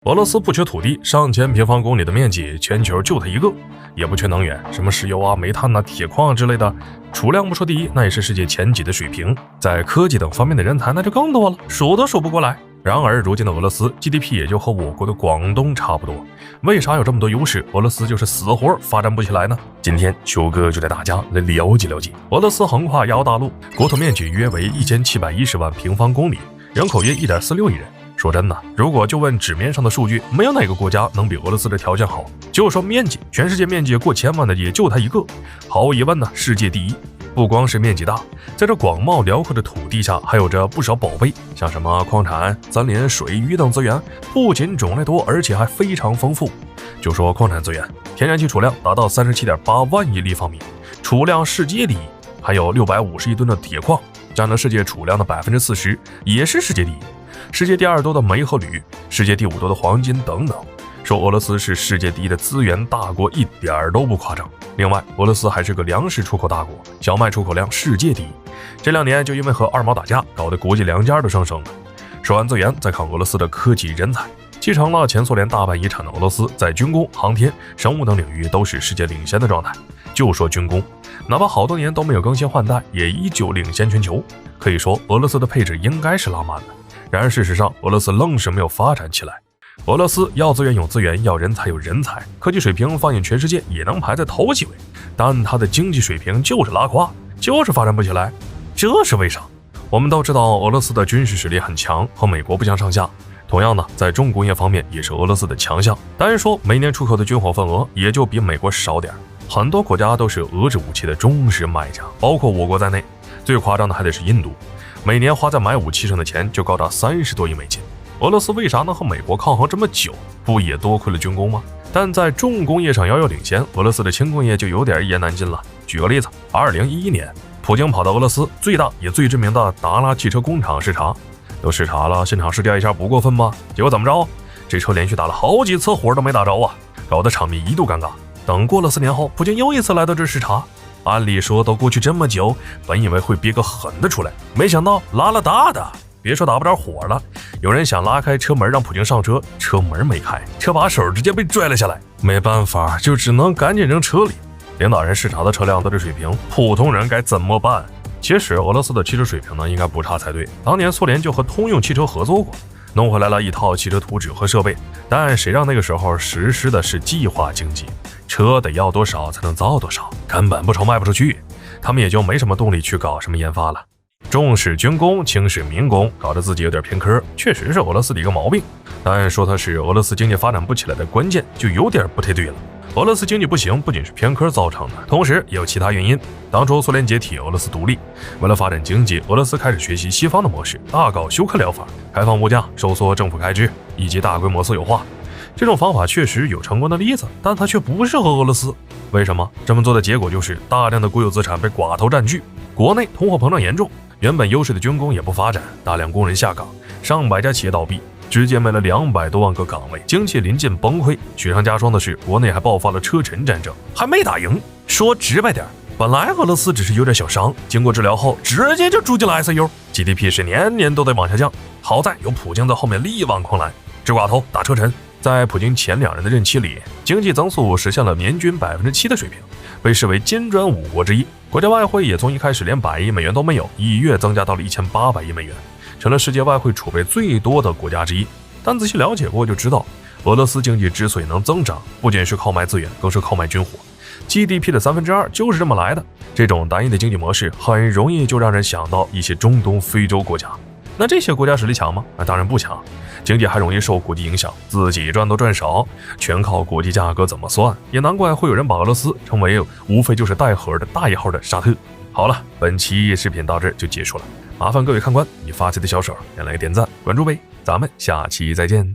俄罗斯不缺土地，上千平方公里的面积，全球就它一个，也不缺能源，什么石油啊、煤炭啊、铁矿之类的，储量不说第一，那也是世界前几的水平。在科技等方面的人才那就更多了，数都数不过来。然而如今的俄罗斯 GDP 也就和我国的广东差不多，为啥有这么多优势，俄罗斯就是死活发展不起来呢？今天秋哥就带大家来了解了解。俄罗斯横跨亚欧大陆，国土面积约为1710万平方公里，人口约1.46亿人。说真的，如果就问纸面上的数据，没有哪个国家能比俄罗斯的条件好。就说面积，全世界面积过千万的也就它一个，毫无疑问呢，世界第一。不光是面积大，在这广袤辽阔的土地下，还有着不少宝贝，像什么矿产、森林、水域等资源，不仅种类多，而且还非常丰富。就说矿产资源，天然气储量达到37.8万亿立方米，储量世界第一，还有650亿吨的铁矿，占了世界储量的40%，也是世界第一。世界第二多的煤和铝，世界第五多的黄金等等。说俄罗斯是世界第一的资源大国一点都不夸张。另外，俄罗斯还是个粮食出口大国，小麦出口量世界第一。这2年就因为和二毛打架，搞得国际粮价都上升了。说完资源，再看俄罗斯的科技人才。继承了前苏联大半遗产的俄罗斯，在军工、航天、生物等领域都是世界领先的状态。就说军工，哪怕好多年都没有更新换代，也依旧领先全球。可以说，俄罗斯的配置应该是拉满了。然而事实上，俄罗斯愣是没有发展起来。俄罗斯要资源有资源，要人才有人才，科技水平放眼全世界也能排在头几位，但它的经济水平就是拉胯，就是发展不起来。这是为啥？我们都知道俄罗斯的军事实力很强，和美国不相上下。同样呢，在重工业方面也是俄罗斯的强项。单说每年出口的军火份额也就比美国少点，很多国家都是俄制武器的忠实买家，包括我国在内。最夸张的还得是印度，每年花在买武器上的钱就高达30多亿美金。俄罗斯为啥能和美国抗衡这么久？不也多亏了军工吗？但在重工业上遥遥领先，俄罗斯的轻工业就有点一言难尽了。举个例子，2011年，普京跑到俄罗斯最大也最知名的达拉汽车工厂视察，都视察了，现场试驾一下不过分吗？结果怎么着？这车连续打了好几次火都没打着啊，搞得场面一度尴尬。等过了4年后，普京又一次来到这视察。按理说都过去这么久，本以为会憋个狠的出来，没想到拉了大的。别说打不着火了，有人想拉开车门让普京上车，车门没开，车把手直接被拽了下来。没办法，就只能赶紧扔车里。领导人视察的车辆都这水平，普通人该怎么办？其实俄罗斯的汽车水平呢，应该不差才对。当年苏联就和通用汽车合作过，弄回来了一套汽车图纸和设备。但谁让那个时候实施的是计划经济，车得要多少才能造多少，根本不愁卖不出去。他们也就没什么动力去搞什么研发了。重视军工，轻视民工，搞得自己有点偏科，确实是俄罗斯的一个毛病。但说它是俄罗斯经济发展不起来的关键，就有点不太对了。俄罗斯经济不行，不仅是偏科造成的，同时也有其他原因。当初苏联解体，俄罗斯独立，为了发展经济，俄罗斯开始学习西方的模式，大搞休克疗法，开放物价，收缩政府开支，以及大规模私有化。这种方法确实有成功的例子，但它却不适合俄罗斯。为什么？这么做的结果就是大量的国有资产被寡头占据，国内通货膨胀严重，原本优势的军工也不发展，大量工人下岗，上百家企业倒闭，直接没了200多万个岗位，经济临近崩溃。雪上加霜的是，国内还爆发了车臣战争，还没打赢。说直白点，本来俄罗斯只是有点小伤，经过治疗后直接就住进了 ICU，GDP 是年年都得往下降。好在有普京在后面力挽狂澜，治寡头打车臣。在普京前2人的任期里，经济增速实现了年均7%的水平，被视为金砖5国之一。国家外汇也从一开始连100亿美元都没有，一跃增加到了1800亿美元，成了世界外汇储备最多的国家之一。但仔细了解过就知道，俄罗斯经济之所以能增长，不仅是靠卖资源，更是靠卖军火。GDP 的2/3就是这么来的。这种单一的经济模式很容易就让人想到一些中东、非洲国家。那这些国家实力强吗？当然不强，经济还容易受国际影响，自己赚都赚少，全靠国际价格怎么算？也难怪会有人把俄罗斯称为无非就是带核的大1号的沙特。好了，本期视频到这就结束了，麻烦各位看官以发财的小手点来个点赞关注呗，咱们下期再见。